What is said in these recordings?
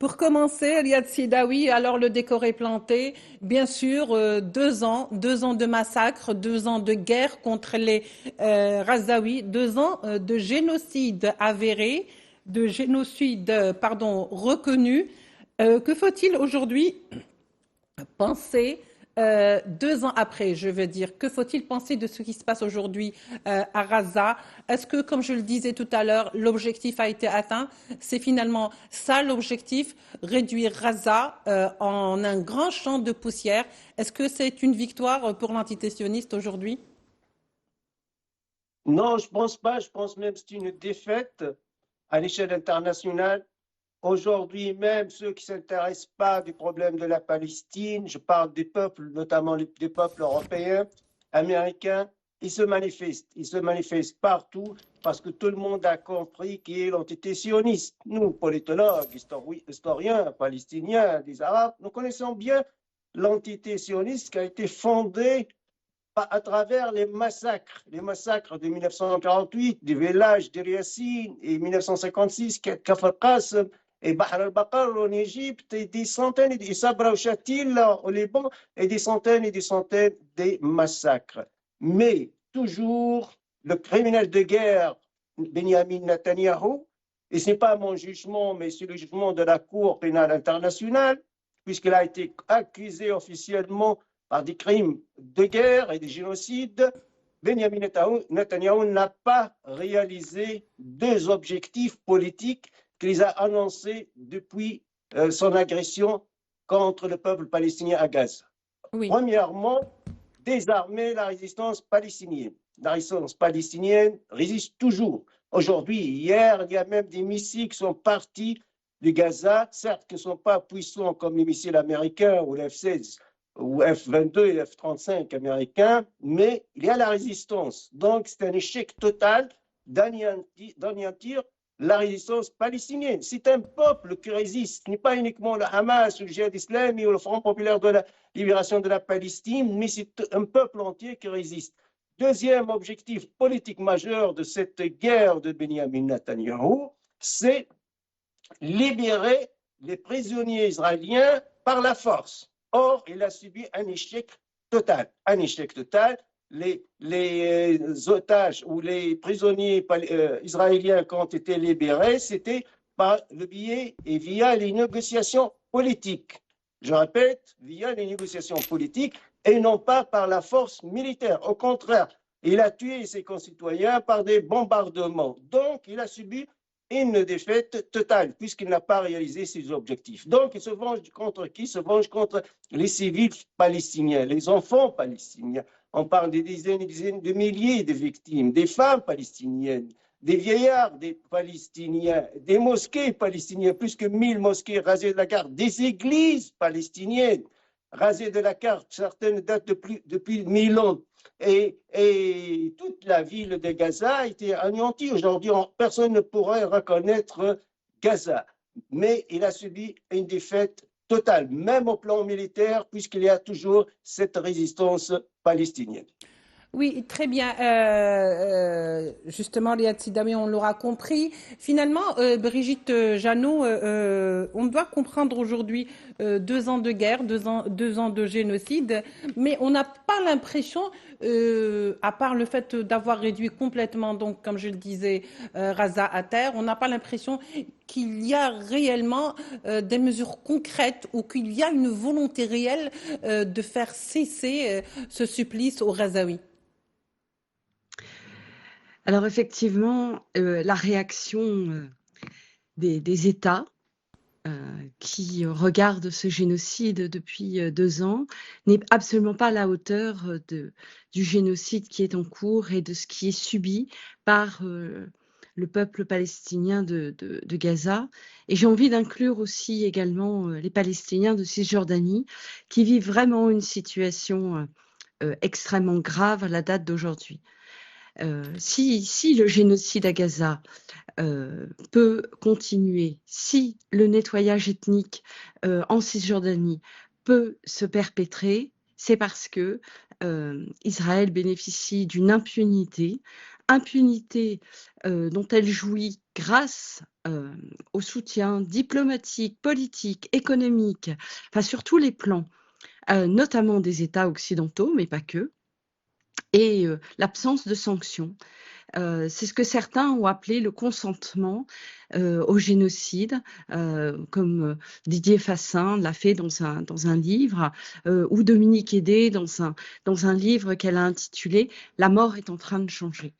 Pour commencer, Riyad Sidawi, alors le décor est planté. Bien sûr, 2 ans, 2 ans de massacre, 2 ans de guerre contre les Razaouis, 2 ans de génocide avéré, de génocide, pardon, reconnu. Que faut-il aujourd'hui penser 2 ans après, je veux dire, que faut-il penser de ce qui se passe aujourd'hui à Gaza? Est-ce que, comme je le disais tout à l'heure, l'objectif a été atteint? C'est finalement ça l'objectif, réduire Gaza en un grand champ de poussière. Est-ce que c'est une victoire pour l'entité sioniste aujourd'hui? Non, je pense pas. Je pense même que c'est une défaite à l'échelle internationale. Aujourd'hui, même ceux qui ne s'intéressent pas du problème de la Palestine, je parle des peuples, notamment des peuples européens, américains, ils se manifestent. Ils se manifestent partout parce que tout le monde a compris qui est l'entité sioniste. Nous, politologues, historiens, palestiniens, des Arabes, nous connaissons bien l'entité sioniste qui a été fondée à travers les massacres de 1948, du village de Yassine et 1956, Kafr Qasem et Bahr al-Bakr en Égypte, et des centaines, et Sabra au Chatil au Liban, et des centaines de massacres. Mais toujours le criminel de guerre, Benjamin Netanyahou, et ce n'est pas mon jugement, mais c'est le jugement de la Cour pénale internationale, puisqu'il a été accusé officiellement par des crimes de guerre et des génocides, Benjamin Netanyahou n'a pas réalisé 2 objectifs politiques qu'il a annoncés depuis son agression contre le peuple palestinien à Gaza. Oui. Premièrement, désarmer la résistance palestinienne. La résistance palestinienne résiste toujours. Aujourd'hui, hier, il y a même des missiles qui sont partis de Gaza, certes qui ne sont pas puissants comme les missiles américains ou les F-16 ou F-22 et F-35 américains, mais il y a la résistance. Donc, c'est un échec total d'anéantir la résistance palestinienne. C'est un peuple qui résiste, ce n'est pas uniquement le Hamas ou le djihad islamique ou le Front populaire de la libération de la Palestine, mais c'est un peuple entier qui résiste. Deuxième objectif politique majeur de cette guerre de Benjamin Netanyahou, c'est libérer les prisonniers israéliens par la force. Or, il a subi un échec total. Un échec total. Les otages ou les prisonniers israéliens qui ont été libérés, c'était par le biais et via les négociations politiques. Je répète, via les négociations politiques et non pas par la force militaire. Au contraire, il a tué ses concitoyens par des bombardements. Donc, il a subi une défaite totale, puisqu'il n'a pas réalisé ses objectifs. Donc, il se venge contre qui? Il se venge contre les civils palestiniens, les enfants palestiniens. On parle des dizaines et dizaines de milliers de victimes, des femmes palestiniennes, des vieillards des Palestiniens, des mosquées palestiniennes, plus que 1000 mosquées rasées de la carte, des églises palestiniennes rasées de la carte, certaines datent depuis 1000 ans. Et toute la ville de Gaza a été anéantie. Aujourd'hui, personne ne pourrait reconnaître Gaza. Mais il a subi une défaite totale, même au plan militaire, puisqu'il y a toujours cette résistance palestinienne. Oui, très bien. Justement, Riyad Sidawi, on l'aura compris. Finalement, Brigitte Jeannot, on doit comprendre aujourd'hui 2 ans de guerre, 2 ans de génocide, mais on n'a pas l'impression, à part le fait d'avoir réduit complètement, donc, comme je le disais, Gaza à terre, on n'a pas l'impression qu'il y a réellement des mesures concrètes ou qu'il y a une volonté réelle de faire cesser ce supplice aux Gazaouis. Alors effectivement, la réaction des États qui regardent ce génocide depuis 2 ans n'est absolument pas à la hauteur du génocide qui est en cours et de ce qui est subi par le peuple palestinien de Gaza. Et j'ai envie d'inclure aussi également les Palestiniens de Cisjordanie qui vivent vraiment une situation extrêmement grave à la date d'aujourd'hui. Si le génocide à Gaza peut continuer, si le nettoyage ethnique en Cisjordanie peut se perpétrer, c'est parce que Israël bénéficie d'une impunité impunité dont elle jouit grâce au soutien diplomatique, politique, économique, enfin sur tous les plans, notamment des États occidentaux, mais pas que, et l'absence de sanctions. C'est ce que certains ont appelé le consentement au génocide, comme Didier Fassin l'a fait dans un livre, ou Dominique Hédé dans un livre qu'elle a intitulé « La mort est en train de changer ».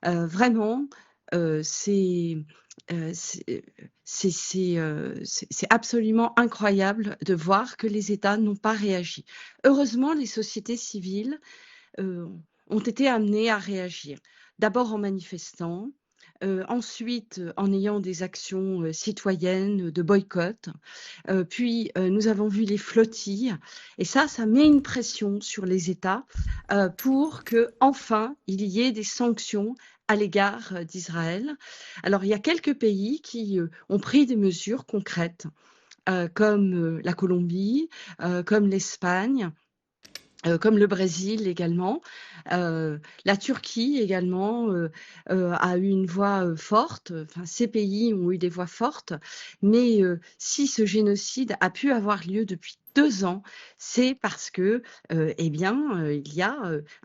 Vraiment, c'est absolument incroyable de voir que les États n'ont pas réagi. Heureusement, les sociétés civiles ont été amenées à réagir. D'abord en manifestant, ensuite en ayant des actions citoyennes de boycott, puis nous avons vu les flottilles, et ça met une pression sur les États pour que enfin il y ait des sanctions à l'égard d'Israël. Alors il y a quelques pays qui ont pris des mesures concrètes, comme la Colombie, comme l'Espagne, comme le Brésil également. La Turquie également a eu une voix forte. Enfin, ces pays ont eu des voix fortes. Mais si ce génocide a pu avoir lieu depuis 2 ans, c'est parce que, il y a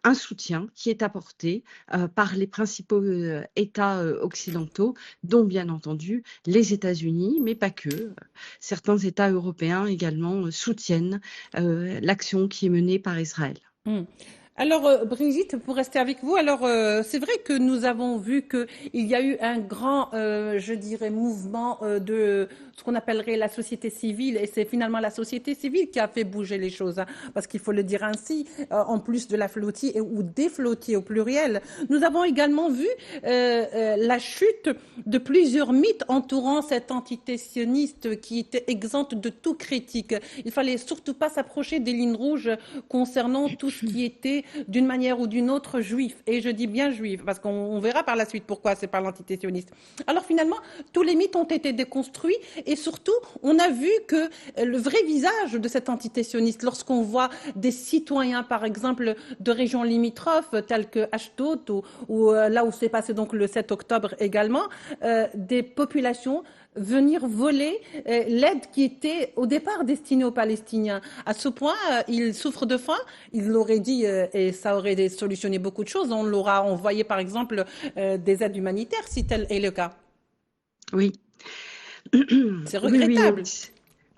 un soutien qui est apporté par les principaux États occidentaux, dont bien entendu les États-Unis, mais pas que. Certains États européens également soutiennent l'action qui est menée par Israël. Hmm. Alors, Brigitte, pour rester avec vous, alors c'est vrai que nous avons vu qu'il y a eu un grand, je dirais, mouvement de ce qu'on appellerait la société civile, et c'est finalement la société civile qui a fait bouger les choses, hein, parce qu'il faut le dire ainsi, en plus de la flottille ou des flottilles au pluriel. Nous avons également vu la chute de plusieurs mythes entourant cette entité sioniste qui était exempte de tout critique. Il fallait surtout pas s'approcher des lignes rouges concernant tout ce qui était d'une manière ou d'une autre juif. Et je dis bien juif, parce qu'on verra par la suite pourquoi c'est par l'entité sioniste. Alors finalement, tous les mythes ont été déconstruits, et surtout, on a vu que le vrai visage de cette entité sioniste, lorsqu'on voit des citoyens, par exemple, de régions limitrophes, telles que Ashdod, ou là où s'est passé donc le 7 octobre également, des populations venir voler l'aide qui était au départ destinée aux Palestiniens. À ce point, ils souffrent de faim. Ils l'auraient dit et ça aurait solutionné beaucoup de choses. On l'aura envoyé par exemple des aides humanitaires si tel est le cas. Oui. C'est Oui, regrettable. oui.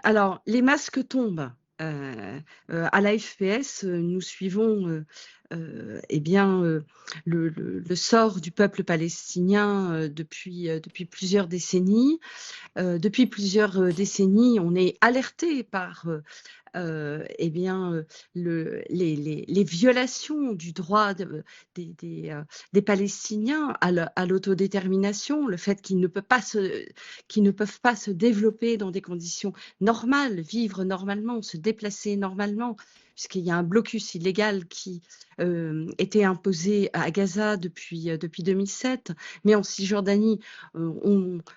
Alors, les masques tombent. À la FPS, nous suivons le sort du peuple palestinien depuis plusieurs décennies. Depuis plusieurs décennies, on est alerté par les violations du droit des Palestiniens à l'autodétermination, le fait qu'ils ne peuvent pas se développer dans des conditions normales, vivre normalement, se déplacer normalement, puisqu'il y a un blocus illégal qui était imposé à Gaza depuis 2007, mais en Cisjordanie,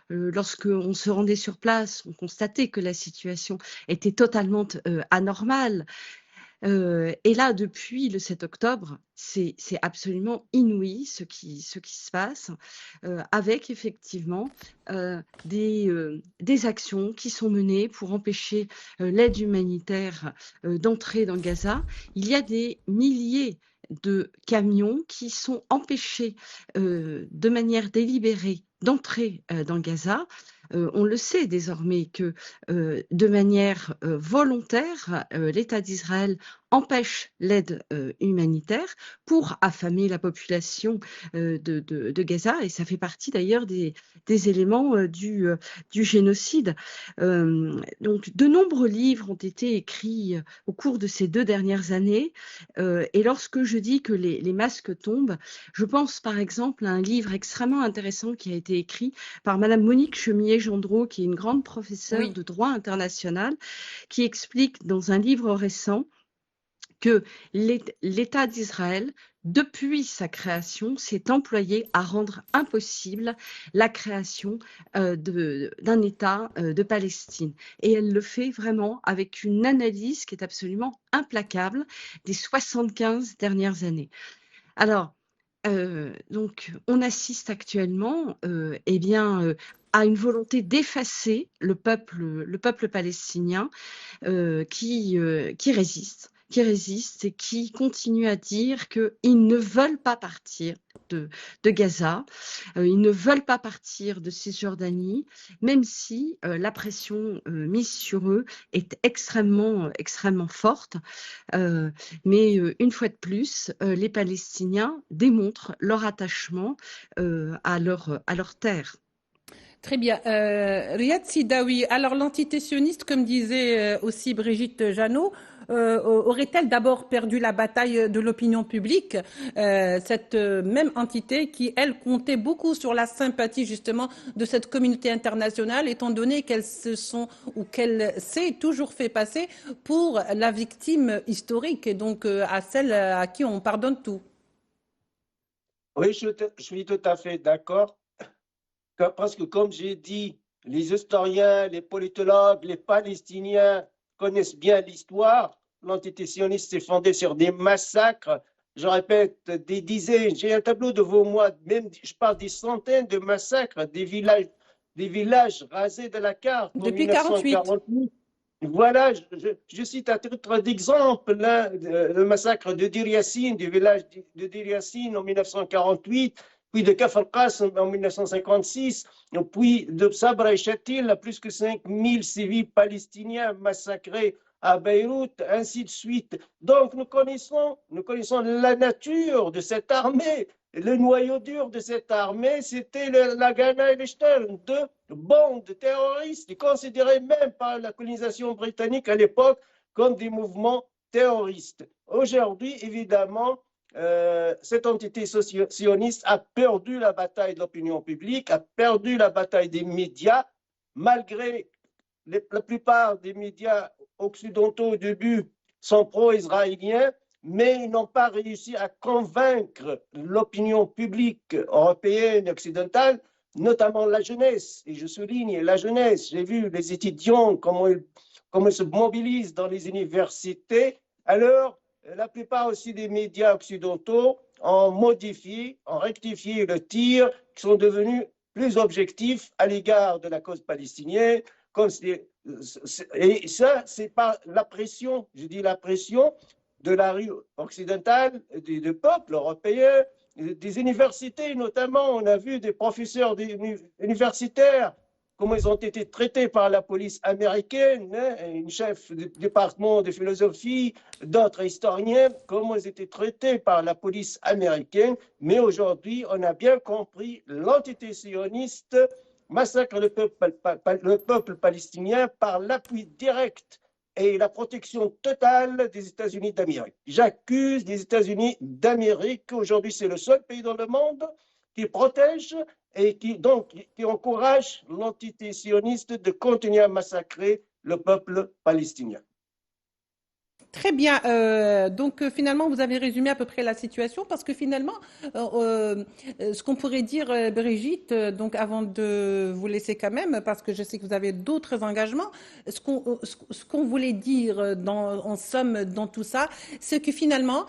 lorsque on se rendait sur place, on constatait que la situation était totalement anormale. Et là, depuis le 7 octobre, c'est absolument inouï ce qui se passe, avec effectivement des actions qui sont menées pour empêcher l'aide humanitaire d'entrer dans Gaza. Il y a des milliers de camions qui sont empêchés de manière délibérée d'entrer dans Gaza. On le sait désormais que de manière volontaire, l'État d'Israël empêche l'aide humanitaire pour affamer la population de Gaza, et ça fait partie d'ailleurs des éléments du génocide. Donc de nombreux livres ont été écrits au cours de ces 2 dernières années, et lorsque je dis que les masques tombent, je pense par exemple à un livre extrêmement intéressant qui a été écrit par Madame Monique Chemillé-Gendreau, qui est une grande professeure Oui. de droit international, qui explique dans un livre récent que l'État d'Israël, depuis sa création, s'est employé à rendre impossible la création d'un État de Palestine. Et elle le fait vraiment avec une analyse qui est absolument implacable des 75 dernières années. Alors, Donc on assiste actuellement, eh bien, à une volonté d'effacer le peuple palestinien, qui résiste et qui continue à dire qu'ils ne veulent pas partir de Gaza, ils ne veulent pas partir de Cisjordanie, même si, la pression, mise sur eux est extrêmement forte. Mais une fois de plus, les Palestiniens démontrent leur attachement, à leur terre. Très bien. Riyad Sidawi, alors l'entité sioniste, comme disait aussi Brigitte Jeannot, aurait-elle d'abord perdu la bataille de l'opinion publique, cette même entité qui, elle, comptait beaucoup sur la sympathie justement de cette communauté internationale, étant donné qu'elle se sont ou qu'elle s'est toujours fait passer pour la victime historique, et donc à celle à qui on pardonne tout. Oui, je suis tout à fait d'accord. Parce que, comme j'ai dit, les historiens, les politologues, les Palestiniens connaissent bien l'histoire. L'entité sioniste s'est fondée sur des massacres, je répète, des dizaines. J'ai un tableau devant moi, même je parle des centaines de massacres, des villages rasés de la carte en Depuis 48. 1948. Voilà, je cite à titre d'exemple le massacre de Dir Yassin, du village de Dir Yassin en 1948, puis de Kafr Qasem en 1956, puis de Sabra et Chatil, plus que 5000 civils palestiniens massacrés à Beyrouth, ainsi de suite. Donc nous connaissons la nature de cette armée. Le noyau dur de cette armée, c'était la Ghana et le Stern, deux bandes terroristes, considérées même par la colonisation britannique à l'époque comme des mouvements terroristes. Aujourd'hui, évidemment, cette entité sioniste a perdu la bataille de l'opinion publique, a perdu la bataille des médias, malgré la plupart des médias occidentaux au début sont pro-israéliens, mais ils n'ont pas réussi à convaincre l'opinion publique européenne et occidentale, notamment la jeunesse. Et je souligne la jeunesse. J'ai vu les étudiants, comment ils se mobilisent dans les universités. Alors, la plupart aussi des médias occidentaux ont modifié, ont rectifié le tir, qui sont devenus plus objectifs à l'égard de la cause palestinienne. Et ça, c'est par la pression, je dis la pression de la rue occidentale, des peuples européens, des universités notamment. On a vu des professeurs universitaires, comment ils ont été traités par la police américaine, une chef du département de philosophie, d'autres historiens, comment ils étaient traités par la police américaine. Mais aujourd'hui, on a bien compris, l'entité sioniste massacre le peuple palestinien par l'appui direct et la protection totale des États-Unis d'Amérique. J'accuse les États-Unis d'Amérique, aujourd'hui c'est le seul pays dans le monde qui protège et qui encourage l'entité sioniste de continuer à massacrer le peuple palestinien. Très bien. Donc finalement, vous avez résumé à peu près la situation parce que finalement, ce qu'on pourrait dire, Brigitte, donc avant de vous laisser quand même, parce que je sais que vous avez d'autres engagements, ce qu'on voulait dire en somme dans tout ça, c'est que finalement,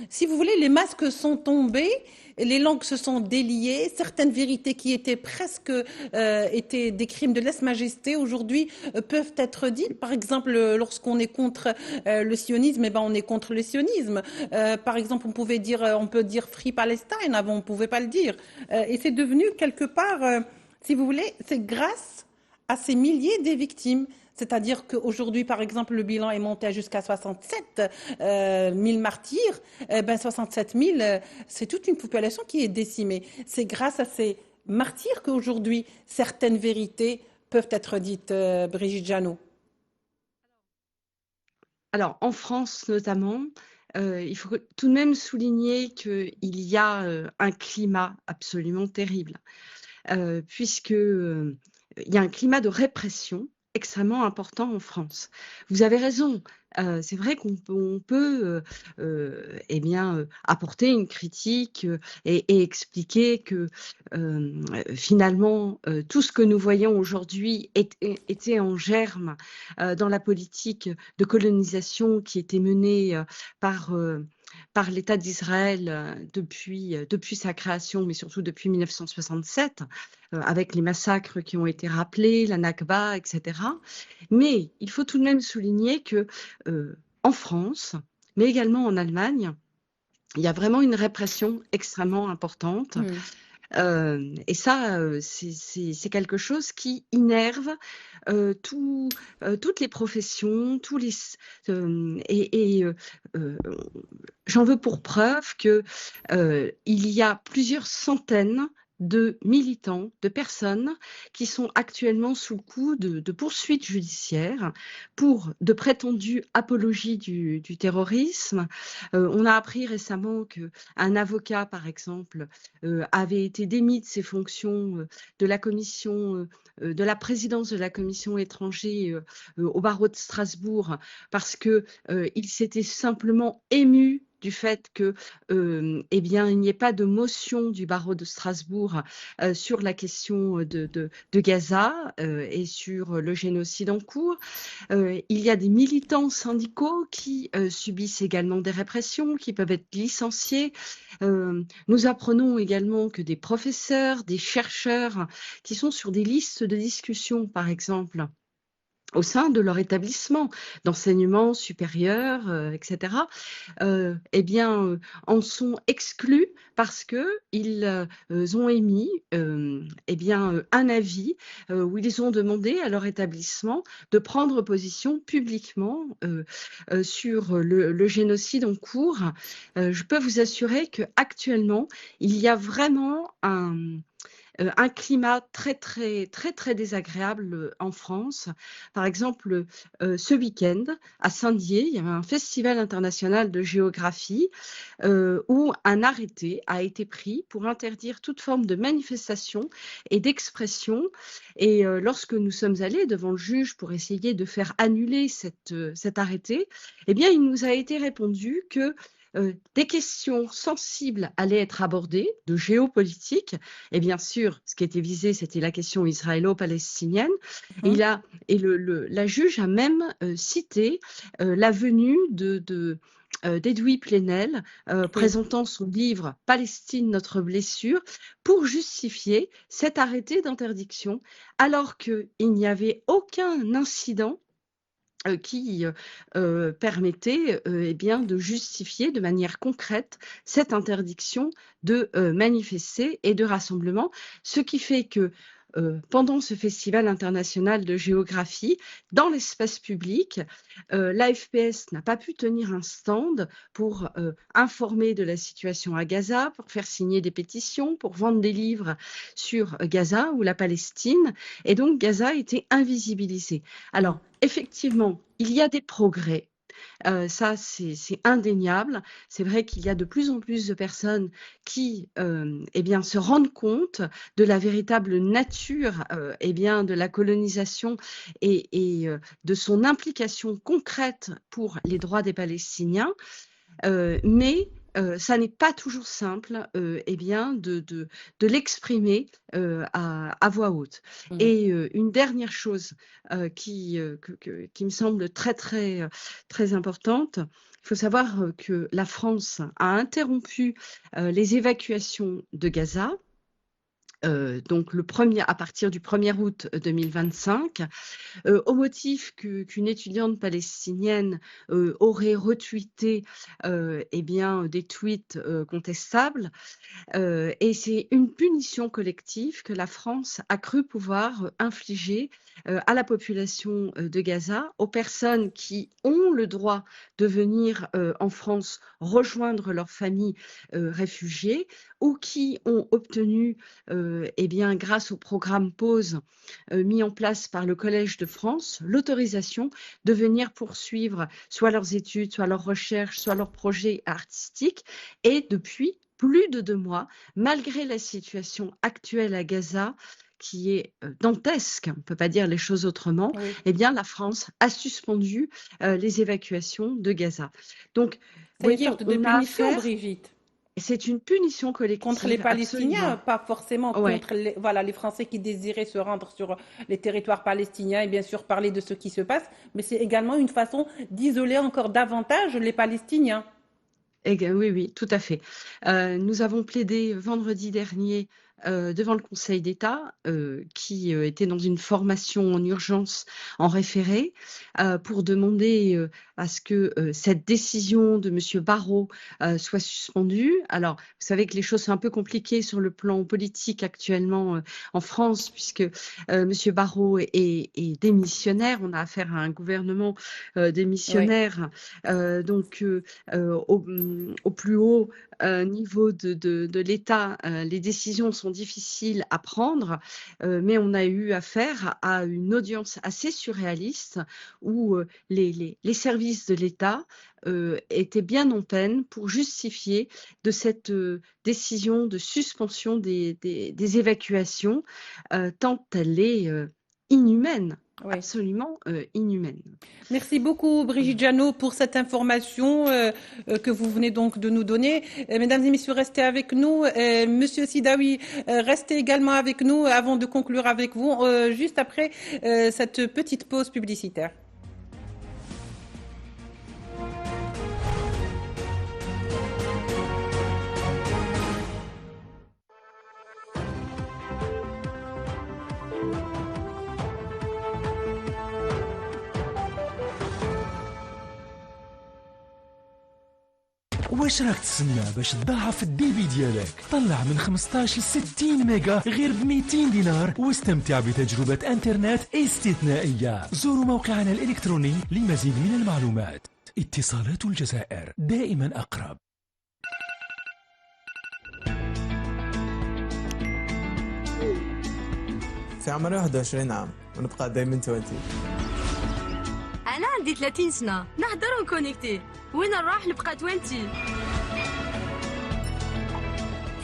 si vous voulez, les masques sont tombés. Les langues se sont déliées, certaines vérités qui étaient presque étaient des crimes de lèse-majesté aujourd'hui peuvent être dites. Par exemple, lorsqu'on est contre le sionisme, eh ben on est contre le sionisme. Par exemple, on peut dire Free Palestine, avant on ne pouvait pas le dire. Et c'est devenu quelque part, si vous voulez, c'est grâce à ces milliers de victimes. C'est-à-dire qu'aujourd'hui, par exemple, le bilan est monté jusqu'à 67 000 martyrs. Ben 67 000, c'est toute une population qui est décimée. C'est grâce à ces martyrs qu'aujourd'hui, certaines vérités peuvent être dites, Brigitte Jeannot. Alors, en France notamment, il faut tout de même souligner qu'il y a un climat absolument terrible, puisque il y a un climat de répression extrêmement important en France. Vous avez raison, c'est vrai on peut, eh bien, apporter une critique, et expliquer que, finalement, tout ce que nous voyons aujourd'hui était en germe, dans la politique de colonisation qui était menée, par l'État d'Israël, depuis sa création, mais surtout depuis 1967, avec les massacres qui ont été rappelés, la Nakba, et cetera. Mais il faut tout de même souligner que, en France, mais également en Allemagne, il y a vraiment une répression extrêmement importante. Mm. Et ça, c'est quelque chose qui innerve, toutes les professions, tous les s heu, j'en veux pour preuve que, il y a plusieurs centaines de militants, de personnes qui sont actuellement sous le coup de poursuites judiciaires pour de prétendues apologies du terrorisme. On a appris récemment qu'un avocat, par exemple, avait été démis de ses fonctions, de la commission, de la présidence de la commission étrangers, au barreau de Strasbourg parce que, il s'était simplement ému du fait que, eh bien, il n'y ait pas de motion du barreau de Strasbourg, sur la question, de Gaza, et sur le génocide en cours. Il y a des militants syndicaux qui, subissent également des répressions, qui peuvent être licenciés. Nous apprenons également que des professeurs, des chercheurs qui sont sur des listes de discussion, par exemple, au sein de leur établissement d'enseignement supérieur, et cetera, eh bien, en sont exclus parce qu'ils, ont émis, eh bien, un avis, où ils ont demandé à leur établissement de prendre position publiquement, sur le génocide en cours. Je peux vous assurer qu'actuellement, il y a vraiment un climat très désagréable, en France. Par exemple, ce week-end, à Saint-Dié, il y avait un festival international de géographie, où un arrêté a été pris pour interdire toute forme de manifestation et d'expression. Et lorsque nous sommes allés devant le juge pour essayer de faire annuler cet arrêté, eh bien, il nous a été répondu que, des questions sensibles allaient être abordées, de géopolitique, et bien sûr, ce qui était visé, c'était la question israélo-palestinienne. Et Mhm. la juge a même, cité, la venue d'Edoui Plenel, Oui. présentant son livre «Palestine, notre blessure», pour justifier cet arrêté d'interdiction, alors qu'il n'y avait aucun incident qui, permettait, eh bien, de justifier de manière concrète cette interdiction de, manifester et de rassemblement. Ce qui fait que, pendant ce festival international de géographie, dans l'espace public, l'AFPS n'a pas pu tenir un stand pour, informer de la situation à Gaza, pour faire signer des pétitions, pour vendre des livres sur, Gaza ou la Palestine, et donc Gaza était invisibilisé. Mm. Alors, effectivement, il y a des progrès, ça c'est indéniable. C'est vrai qu'il y a de plus en plus de personnes qui, eh bien, se rendent compte de la véritable nature, eh bien, de la colonisation et de son implication concrète pour les droits des Palestiniens. Mais ça n'est pas toujours simple, eh bien, de l'exprimer, à voix haute. Mm. Et une dernière chose, qui me semble très importante, il faut savoir, que la France a interrompu, les évacuations de Gaza, donc à partir du 1er août 2025, au motif qu'une étudiante palestinienne, aurait retweeté, eh bien, des tweets, contestables. Et c'est une punition collective que la France a cru pouvoir, infliger, à la population, de Gaza, aux personnes qui ont le droit de venir, en France rejoindre leurs familles, réfugiées, ou qui ont obtenu, eh bien, grâce au programme PAUSE, mis en place par le Collège de France, l'autorisation de venir poursuivre soit leurs études, soit leurs recherches, soit leurs projets artistiques. Et depuis plus de 2 mois, malgré la situation actuelle à Gaza, qui est dantesque, on ne peut pas dire les choses autrement, Oui. eh bien, la France a suspendu les évacuations de Gaza. Donc, C'est une voyez, sorte de on a punition, affaire, Brigitte, c'est une punition contre les collective, Palestiniens, absolument. pas forcément Ouais. contre les Français qui désiraient se rendre sur les territoires palestiniens et bien sûr parler de ce qui se passe, mais c'est également une façon d'isoler encore davantage les Palestiniens. Oui, oui, tout à fait. Nous avons plaidé vendredi dernier devant le Conseil d'État, qui était dans une formation en urgence en référé, pour demander à ce que cette décision de Monsieur Barrot soit suspendue. Alors, vous savez que les choses sont un peu compliquées sur le plan politique actuellement en France, puisque Monsieur Barrot est démissionnaire. On a affaire à un gouvernement Oui. démissionnaire, donc au plus haut niveau de l'État, les décisions sont difficiles à prendre, mais on a eu affaire à une audience assez surréaliste où les services de l'État étaient bien en peine pour justifier de cette décision de suspension des évacuations, tant elle est inhumaine, Oui. absolument inhumaine. Merci beaucoup, Brigitte Jeannot, pour cette information que vous venez donc de nous donner. Mesdames et messieurs, restez avec nous. Monsieur Sidaoui, restez également avec nous avant de conclure avec vous, juste après cette petite pause publicitaire. واش راك تسنى باش تضاعف الدي بي ديالك؟ طلع من 15 ل 60 ميجا غير ب 200 دينار واستمتع بتجربة انترنت استثنائية. زوروا موقعنا الإلكتروني لمزيد من المعلومات. اتصالات الجزائر دائما أقرب. في عمري 21 عام ونبقى دايما 20. أنا عندي 30 سنة نهضر ونكونيكتي، وين نروح نبقى 20.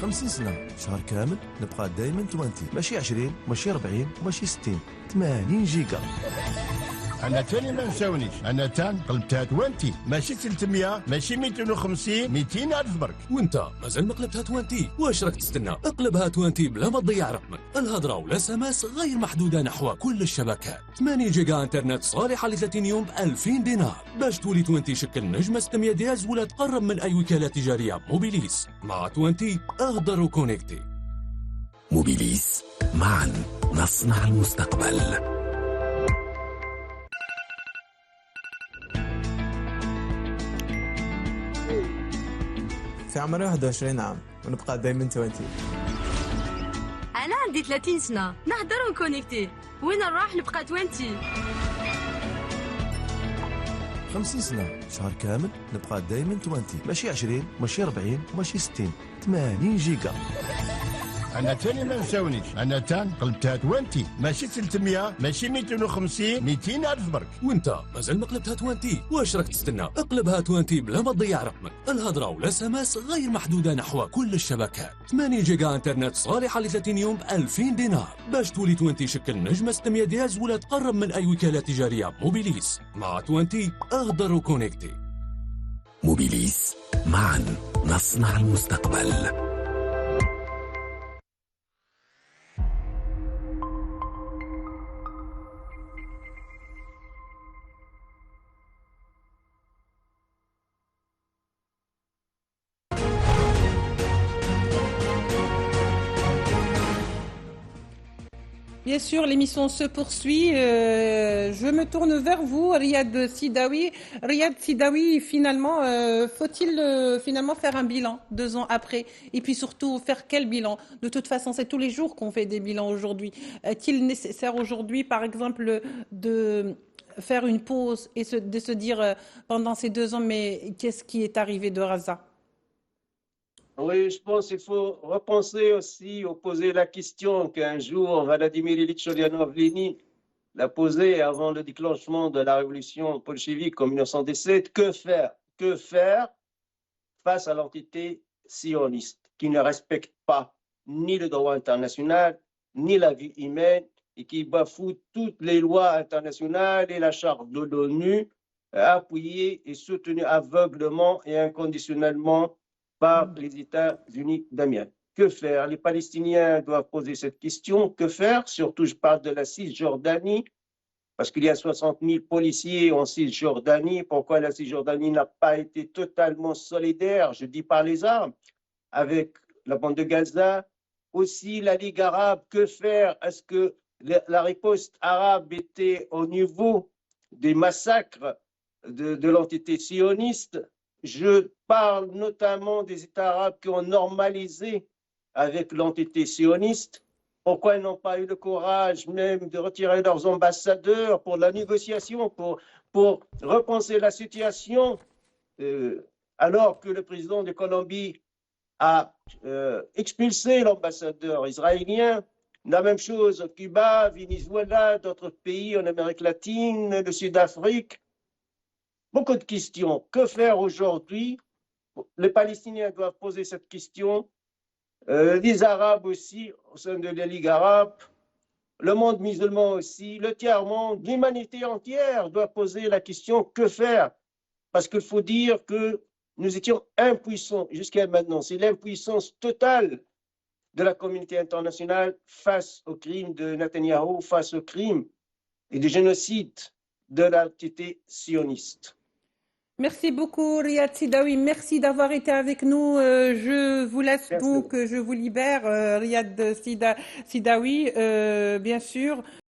50 سنة شهر كامل نبقى دايما 20، ماشي 20 ماشي 40 ماشي 60، 80 جيجا. أنا تاني ما نساونيش، أنا تان قلبتها 20 ماشي 300 ماشي 250 200 ألف برك. وانت مازال ما قلبتها 20؟ واش راك تستنى؟ اقلبها 20 بلا ما تضيع رقمك. الهضره والاس ام اس غير محدوده نحو كل الشبكات. 8 جيجا انترنت صالحه ل 30 يوم ب 2000 دينار. باش تولي 20 شكل نجمه 600 جهاز ولا تقرب من اي وكاله تجاريه موبيليس. مع 20 اهدر وكونيكتي. موبيليس، معا نصنع المستقبل. في عمري 21 عام ونبقى دايما 20. أنا عندي 30 سنة نهضر ونكونيكتي، وين نروح نبقى 20. 50 سنة شهر كامل نبقى دايما 20، ماشي 20 ماشي 40 ماشي 60، 80 جيجا. أنا تاني ما نساونيش، أنا تان قلبتها 20 ماشي 300 ماشي 250 200 ألف برك. وانت مازال ما قلبتها 20؟ واش راك تستنى؟ اقلبها 20 بلا ما تضيع رقمك. الهضره والاس ام اس غير محدوده نحو كل الشبكات. 8 جيجا انترنت صالحه ل 30 يوم ب 2000 دينار. باش تولي 20 شكل نجمه 600 جهاز ولا تقرب من اي وكاله تجاريه موبيليس. مع 20 اهدر وكونيكتي. موبيليس، معا نصنع المستقبل. Bien sûr, l'émission se poursuit. Je me tourne vers vous, Riyad Sidaoui. Riyad Sidaoui, finalement, faut-il finalement faire un bilan 2 ans après? Et puis surtout, faire quel bilan? De toute façon, c'est tous les jours qu'on fait des bilans aujourd'hui. Est-il nécessaire aujourd'hui, par exemple, de faire une pause et de se dire pendant ces 2 ans, mais qu'est-ce qui est arrivé de Gaza? Oui, je pense qu'il faut repenser aussi ou poser la question qu'un jour Vladimir Ilyich Ulyanov-Lénine l'a posée avant le déclenchement de la révolution bolchevique en 1917. Que faire? Que faire face à l'entité sioniste qui ne respecte pas ni le droit international, ni la vie humaine et qui bafoue toutes les lois internationales et la charte de l'ONU, appuyée et soutenue aveuglement et inconditionnellement par les États-Unis d'Amérique. Que faire? Les Palestiniens doivent poser cette question. Que faire? Surtout, je parle de la Cisjordanie, parce qu'il y a 60 000 policiers en Cisjordanie. Pourquoi la Cisjordanie n'a pas été totalement solidaire, je dis par les armes, avec la bande de Gaza? Aussi, la Ligue arabe, que faire? Est-ce que la riposte arabe était au niveau des massacres de l'entité sioniste? Je parle notamment des États arabes qui ont normalisé avec l'entité sioniste. Pourquoi ils n'ont pas eu le courage même de retirer leurs ambassadeurs pour la négociation, pour repenser la situation, alors que le président de Colombie a expulsé l'ambassadeur israélien? La même chose au Cuba, Venezuela, d'autres pays en Amérique latine, le Sud-Afrique. Beaucoup de questions. Que faire aujourd'hui? Les Palestiniens doivent poser cette question. Les Arabes aussi, au sein de la Ligue arabe, le monde musulman aussi, le tiers-monde, l'humanité entière doit poser la question que faire? Parce qu'il faut dire que nous étions impuissants jusqu'à maintenant. C'est l'impuissance totale de la communauté internationale face au crime de Netanyahou, face au crime et du génocide de l'entité sioniste. Merci beaucoup, Riyad Sidaoui. Merci d'avoir été avec nous. Je vous laisse donc, je vous libère, Riyad Sidaoui, bien sûr.